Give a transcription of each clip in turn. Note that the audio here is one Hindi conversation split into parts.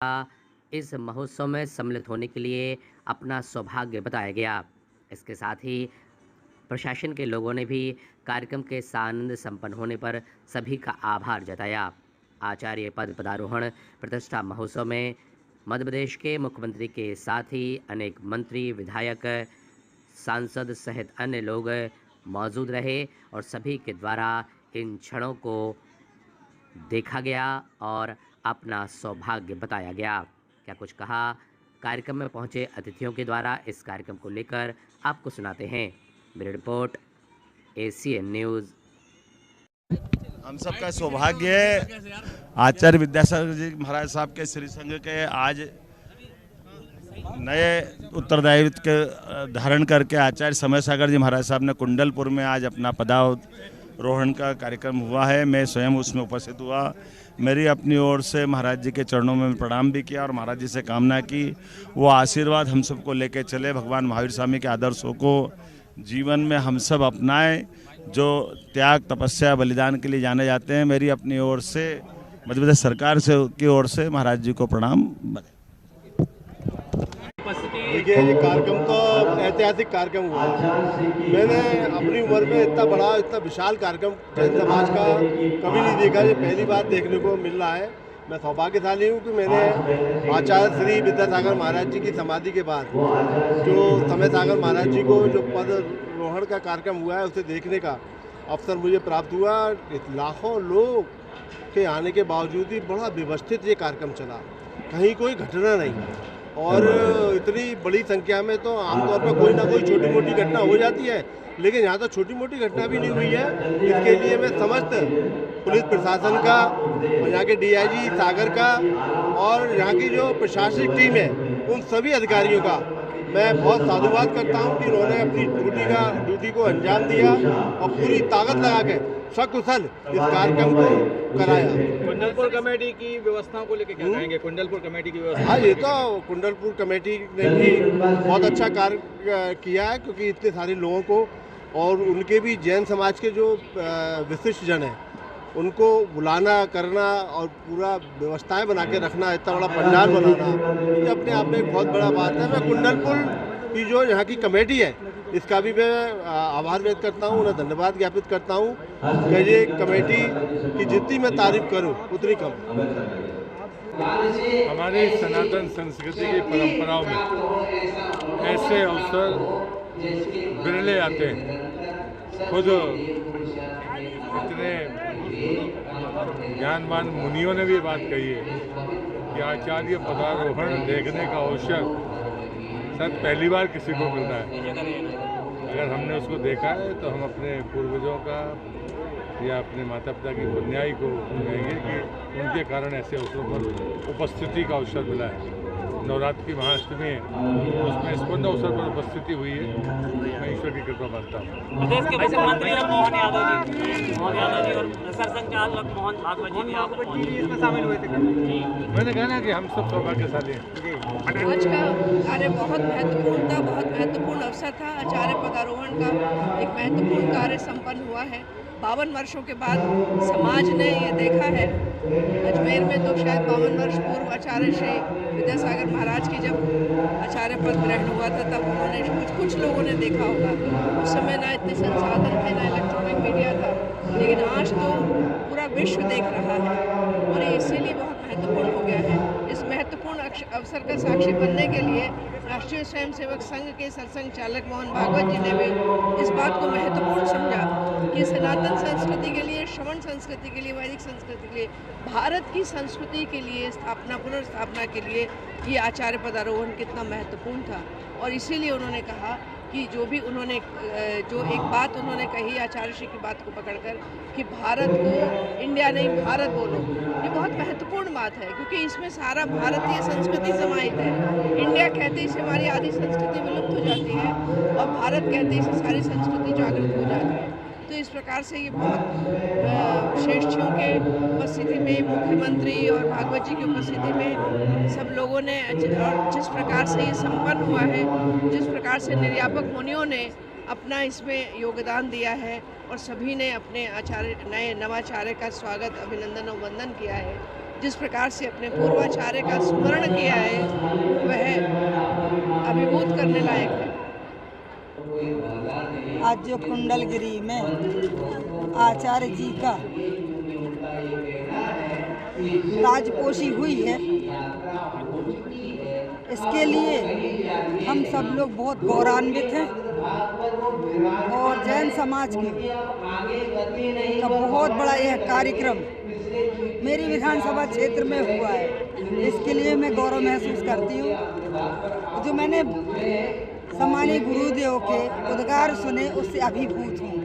इस महोत्सव में सम्मिलित होने के लिए अपना सौभाग्य बताया गया। इसके साथ ही प्रशासन के लोगों ने भी कार्यक्रम के सानंद संपन्न होने पर सभी का आभार जताया। आचार्य पद पदारोहण प्रतिष्ठा महोत्सव में मध्य प्रदेश के मुख्यमंत्री के साथ ही अनेक मंत्री, विधायक, सांसद सहित अन्य लोग मौजूद रहे और सभी के द्वारा इन क्षणों को देखा गया और अपना सौभाग्य बताया गया। क्या कुछ कहा कार्यक्रम में पहुंचे अतिथियों के द्वारा, इस कार्यक्रम को लेकर आपको सुनाते हैं। मेरी रिपोर्ट, एसीएन न्यूज़। हम सबका सौभाग्य है आचार्य विद्यासागर जी महाराज साहब के श्री संघ के आज नए उत्तरदायित्व के धारण करके आचार्य समय सागर जी महाराज साहब ने कुंडलपुर में आज अपना पदारोहण का कार्यक्रम हुआ है। मैं स्वयं उसमें उपस्थित हुआ। मेरी अपनी ओर से महाराज जी के चरणों में प्रणाम भी किया और महाराज जी से कामना की वो आशीर्वाद हम सबको लेके चले। भगवान महावीर स्वामी के आदर्शों को जीवन में हम सब अपनाएं, जो त्याग, तपस्या, बलिदान के लिए जाने जाते हैं। मेरी अपनी ओर से मध्य प्रदेश सरकार से की ओर से महाराज जी को प्रणाम। देखिए, ये कार्यक्रम तो ऐतिहासिक कार्यक्रम हुआ। मैंने अपनी उम्र में इतना बड़ा, इतना विशाल कार्यक्रम जैन समाज का कभी नहीं देखा। ये पहली बार देखने को मिल रहा है। मैं सौभाग्यशाली हूँ कि मैंने आचार्य श्री विद्यासागर महाराज जी की समाधि के बाद जो समय सागर महाराज जी को जो पद रोहण का कार्यक्रम हुआ है उसे देखने का अवसर मुझे प्राप्त हुआ। लाखों लोग के आने के बावजूद भी बड़ा व्यवस्थित ये कार्यक्रम चला, कहीं कोई घटना नहीं। और इतनी बड़ी संख्या में तो आमतौर पर कोई ना कोई छोटी मोटी घटना हो जाती है, लेकिन यहाँ तो छोटी मोटी घटना भी नहीं हुई है। इसके लिए मैं समस्त पुलिस प्रशासन का और यहाँ के डीआईजी सागर का और यहाँ की जो प्रशासनिक टीम है उन सभी अधिकारियों का मैं बहुत साधुवाद करता हूँ कि उन्होंने अपनी ड्यूटी को अंजाम दिया और पूरी ताकत लगा के सकुशल इस कार्यक्रम को कराया। कुंडलपुर कमेटी की व्यवस्थाओं को लेकर क्या कहेंगे? कुंडलपुर कमेटी की व्यवस्था, हाँ, ये तो कुंडलपुर कमेटी ने भी बहुत अच्छा कार्य किया है, क्योंकि इतने सारे लोगों को और उनके भी जैन समाज के जो विशिष्ट जन हैं उनको बुलाना, करना और पूरा व्यवस्थाएं बना के रखना, इतना बड़ा पंडाल बनाना, ये अपने आप में एक बहुत बड़ा बात है। मैं कुंडलपुर की जो यहाँ की कमेटी है इसका भी मैं आभार व्यक्त करता हूँ, उन्हें धन्यवाद ज्ञापित करता हूँ कि ये कमेटी की जितनी मैं तारीफ करूँ उतनी कम। हमारी सनातन संस्कृति की परंपराओं में ऐसे अवसर बिरले आते हैं। खुद इतने ज्ञानवान मुनियों ने भी बात कही है कि आचार्य पदारोहण देखने का अवसर शायद पहली बार किसी को मिल रहा है। अगर हमने उसको देखा है तो हम अपने पूर्वजों का या अपने माता पिता की पुण्याई को कहेंगे कि उनके कारण ऐसे अवसरों पर उपस्थिति का अवसर मिला है। नवरात्र की महाअष्टमी उसमें स्पंद अवसर पर उपस्थिति हुई है। मैं ईश्वर की कृपा मानता हूँ। प्रदेश के मुख्यमंत्री मोहन यादव जी और सरसंघचालक मोहन भागवत जी भी आप इसमें शामिल हुए थे। मैंने कहा ना कि हम सब सौभाग्यशाली हैं। आज का कार्य बहुत महत्वपूर्ण था, बहुत महत्वपूर्ण अवसर था। आचार्य पदारोहण का एक महत्वपूर्ण कार्य संपन्न हुआ है। 52 वर्षों के बाद समाज ने ये देखा है। अजमेर में तो शायद 52 वर्ष पूर्व आचार्य श्री विद्यासागर महाराज की जब आचार्य पद ग्रहण हुआ था तब उन्होंने कुछ लोगों ने देखा होगा। उस समय ना इतने संसाधन थे, ना इलेक्ट्रॉनिक मीडिया था, लेकिन आज तो पूरा विश्व देख रहा है और ये इसीलिए बहुत महत्वपूर्ण हो गया है। इस महत्वपूर्ण अवसर का साक्षी बनने के लिए राष्ट्रीय स्वयंसेवक संघ के सरसंघ चालक मोहन भागवत जी ने भी इस बात को महत्वपूर्ण समझा कि सनातन संस्कृति के लिए, श्रवण संस्कृति के लिए, वैदिक संस्कृति के लिए, भारत की संस्कृति के लिए पुनर्स्थापना के लिए ये आचार्य पदारोहण कितना महत्वपूर्ण था। और इसीलिए उन्होंने कहा कि जो एक बात उन्होंने कही आचार्य श्री की बात को पकड़कर कि भारत को इंडिया नहीं भारत बोलो, ये बहुत महत्वपूर्ण बात है, क्योंकि इसमें सारा भारतीय संस्कृति समाहित है। इंडिया कहते ही से हमारी आदि संस्कृति विलुप्त हो जाती है और भारत कहते ही से सारी संस्कृति जागृत हो जाती है। तो इस प्रकार से ये बहुत श्रेष्ठियों के उपस्थिति में, मुख्यमंत्री और भागवत जी की उपस्थिति में सब लोगों ने जिस प्रकार से ये संपन्न हुआ है, जिस प्रकार से निर्यापक मुनियों ने अपना इसमें योगदान दिया है और सभी ने अपने नवाचार्य का स्वागत, अभिनंदन और वंदन किया है, जिस प्रकार से अपने पूर्वाचार्य का स्मरण किया है वह अभिभूत करने लायक है। आज जो कुंडलगिरी में आचार्य जी का ताजपोशी हुई है, इसके लिए हम सब लोग बहुत गौरवान्वित हैं और जैन समाज के का बहुत बड़ा यह कार्यक्रम मेरी विधानसभा क्षेत्र में हुआ है, इसके लिए मैं गौरव महसूस करती हूँ। जो मैंने सम्मानीय गुरुदेव के उद्गार सुने उससे अभिभूत हूँ।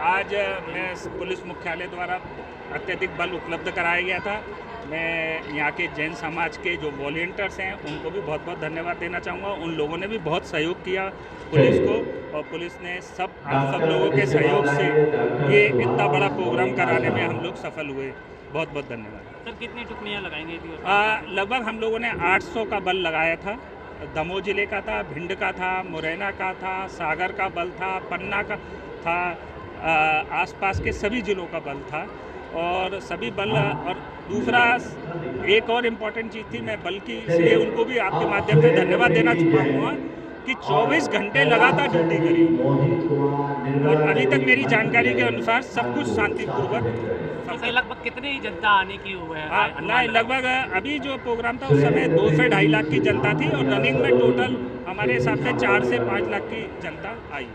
आज मैं पुलिस मुख्यालय द्वारा अत्यधिक बल उपलब्ध कराया गया था। मैं यहाँ के जैन समाज के जो वॉलंटियर्स हैं उनको भी बहुत बहुत धन्यवाद देना चाहूँगा। उन लोगों ने भी बहुत सहयोग किया पुलिस को, और पुलिस ने आप सब लोगों के सहयोग से ये इतना बड़ा प्रोग्राम कराने में हम लोग सफल हुए। बहुत बहुत धन्यवाद। सर कितनी टुकड़ियाँ लगाएंगे? लगभग हम लोगों ने 800 का बल लगाया था। दमोह जिले का था, भिंड का था, मुरैना का था, सागर का बल था, पन्ना का था, आसपास के सभी जिलों का बल था और सभी बल। और दूसरा एक और इम्पॉर्टेंट चीज़ थी, मैं बल की इसलिए उनको भी आपके माध्यम से धन्यवाद देना चाहूँगा कि 24 घंटे लगातार ड्यूटी करी और अभी तक मेरी जानकारी के अनुसार सब कुछ शांतिपूर्वक। लगभग कितनी जनता आने की हुआ है? लगभग अभी जो प्रोग्राम था उस समय 2 से 2.5 लाख की जनता थी और रनिंग में टोटल हमारे हिसाब से 4 से 5 लाख की जनता आई।